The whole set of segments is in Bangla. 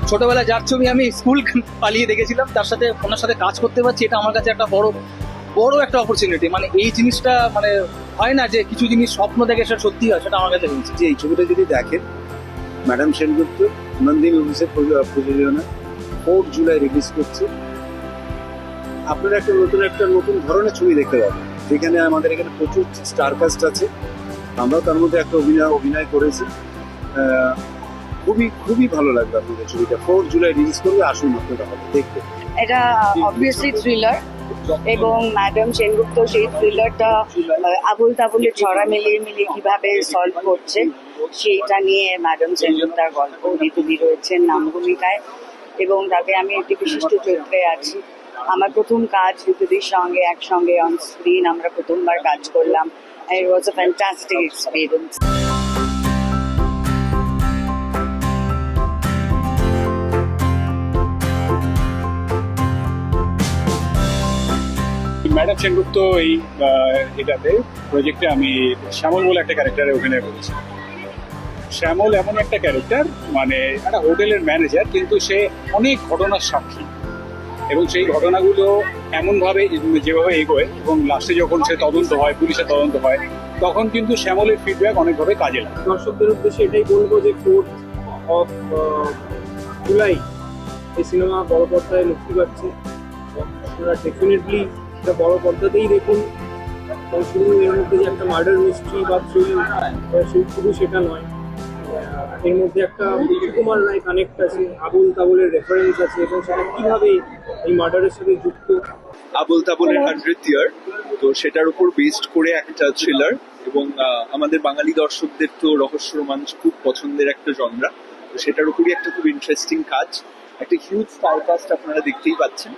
ছোটবেলায় যার ছবি আমি স্কুল পালিয়ে দেখেছিলাম, তার সাথে ওনার সাথে কাজ করতে পারছি, এটা আমার কাছে একটা বড় বড় একটা অপরচুনিটি। মানে এই জিনিসটা মানে হয় না যে কিছু জিনিস স্বপ্ন দেখে সেটা সত্যি হয়, সেটা আমার কাছে হয়েছে। যে এই ছবিটা যদি দেখেন, ম্যাডাম সেনগুপ্ত নন্দিনী অফিসের প্রযোজনা 4 জুলাই রিলিজ করছে। আপনারা একটা নতুন ধরনের ছবি দেখতে পাবেন, যেখানে আমাদের এখানে প্রচুর স্টার কাস্ট আছে। আমরাও তার মধ্যে একটা অভিনয় করেছি। খুবই খুবই ভালো লাগবে আপনাদের ছবিটা। 4 জুলাই রিলিজ করবে, আসুন আপনারা হবে দেখতে। এটা অবভিয়াসলি থ্রিলার, এবং ম্যাডাম সেনগুপ্ত সেই থ্রিলারটা আবুল তাবুলের ছড়া মিলিয়ে মিলিয়ে কিভাবে সলভ করছে সেইটা নিয়ে ম্যাডাম সেনগুপ্তার গল্প। ঋতুদি রয়েছেন নাম ভূমিকায়, এবং তাকে আমি একটি বিশিষ্ট চরিত্রে আছি। আমার প্রথম কাজ ঋতুদির সঙ্গে একসঙ্গে অন স্ক্রিন, আমরা প্রথমবার কাজ করলাম। It was a fantastic experience. Madam Sengupta এই এটাতে প্রজেক্টে আমি শ্যামল বলে একটা ক্যারেক্টারে অভিনয় করেছি। শ্যামল এমন একটা ক্যারেক্টার, মানে একটা হোটেলের ম্যানেজার, কিন্তু সে অনেক ঘটনার সাক্ষী, এবং সেই ঘটনাগুলো এমনভাবে যেভাবে এগোয় এবং লাস্টে যখন সে তদন্ত হয়, পুলিশের তদন্ত হয়, তখন কিন্তু শ্যামলের ফিডব্যাক অনেকভাবে কাজে লাগে। দর্শকদের উদ্দেশ্যে এটাই বলবো যে 4th of জুলাই এই সিনেমা বড় পর্দায় মুক্তি পাচ্ছে। আপনারা ডেফিনেটলি এটা বড় পর্দাতেই দেখুন। শুধু এর মধ্যে যে একটা মার্ডার মিস্ট্রি বা থ্রিল, শুধু সেটা নয়, এর মধ্যে একটা সুকুমার রায় কানেক্ট আছে, আবুল তাবুলের রেফারেন্স আছে, এবং সেটা কিভাবে এই মার্ডারের সাথে যুক্ত। আবুল তাবুলের 100th ইয়ার, তো সেটার উপর বেসড করে একটা থ্রিলার। এবং আমাদের বাঙালি দর্শকদের তো রহস্য রোমাঞ্চ খুব পছন্দের একটা জনরা, তো সেটার উপরই একটা খুব ইন্টারেস্টিং কাজ। একটা হিউজ স্টারকাস্ট আপনারা দেখতেই পাচ্ছেন।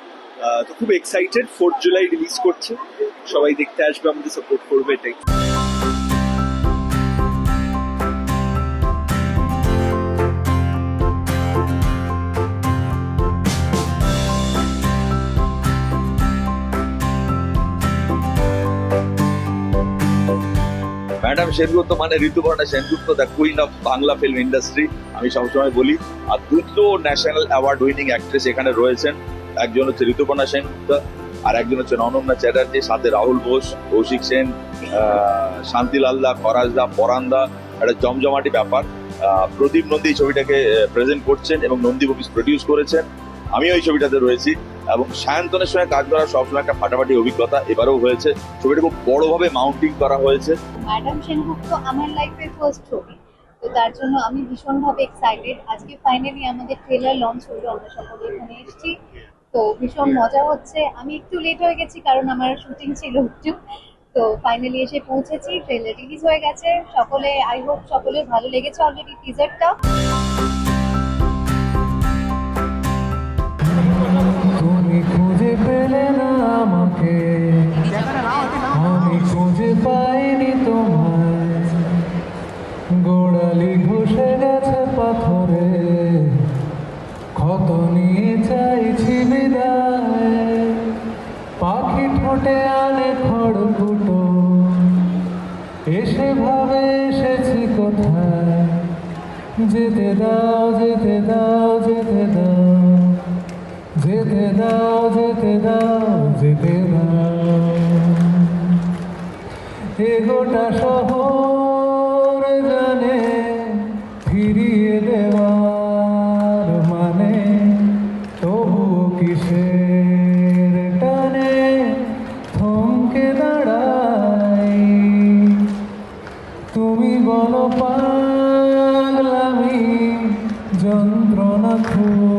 তো খুব এক্সাইটেড, 4 জুলাই রিলিজ করছে, সবাই দেখতে আসবে, আমাদের সাপোর্ট করবে, এটাই। ম্যাডাম সেনগুপ্ত মানে Rituparna Sengupta, the queen of Bangla film industry, আমি সবসময় বলি। আর দুটো ন্যাশনাল অ্যাওয়ার্ড উইনিং অ্যাক্ট্রেস এখানে রয়েছেন। একজন হচ্ছে ঋতুপর্ণা সেনগুপ্ত, আর একজন হচ্ছে অনন্যা চ্যাটার্জি, সাথে রাহুল বোস, কৌশিক সেন, শান্তিলালদা, ফরাজদা, পরানদা। একটা জমজমাটি ব্যাপার। প্রদীপ নন্দী এই ছবিটাকে প্রেজেন্ট করছেন এবং নন্দী মুভিজ প্রডিউস করেছেন। আমিও এই ছবিটাতে রয়েছি, এবং সায়ন্তনের সঙ্গে কাজ করা সবসময় একটা ফাটাফাটি অভিজ্ঞতা। এবারেও হয়েছে, ছবিটা খুব বড়ভাবে মাউন্টিং করা হয়েছে। ম্যাডাম সেনগুপ্ত আমার লাইফের ফার্স্ট ছবি, তো তার জন্য আমি ভীষণভাবে এক্সাইটেড। আজকে ফাইনালি আমাদের ট্রেলার লঞ্চ হলো, আমরা সকলে এখানে এসেছি, তো ভীষণ মজা হচ্ছে। আমি একটু লেট হয়ে গেছি কারণ আমার শুটিং ছিল একটু, তো ফাইনালি এসে পৌঁছেছি, ট্রেলার রিলিজ হয়ে গেছে। সকলে, আই হোপ সকলের ভালো লেগেছে অলরেডি টিজারটা। তুমি খুঁজে পেলে না আমাকে, আমি খুঁজে পাইনি তোমায়। গোড়ালি ঘষে গেছে পাথরে, ক্ষত নিয়ে চাইছি বিদায়। পাখি ঠোঁটে আনে খড়কুটো, এসে ভাবে এসেছি কোথায়। যেতে দাও, যেতে দাও, যেতে দাও, যেতে দাও, যেতে দাও, যেতে দাও। এ গোটা শহর জানে ফিরিয়ে দেওয়ার মানে, তবুও কিসের টানে থমকে দাঁড়াই। তুমি বলো পাগলামি যন্ত্রণা খুব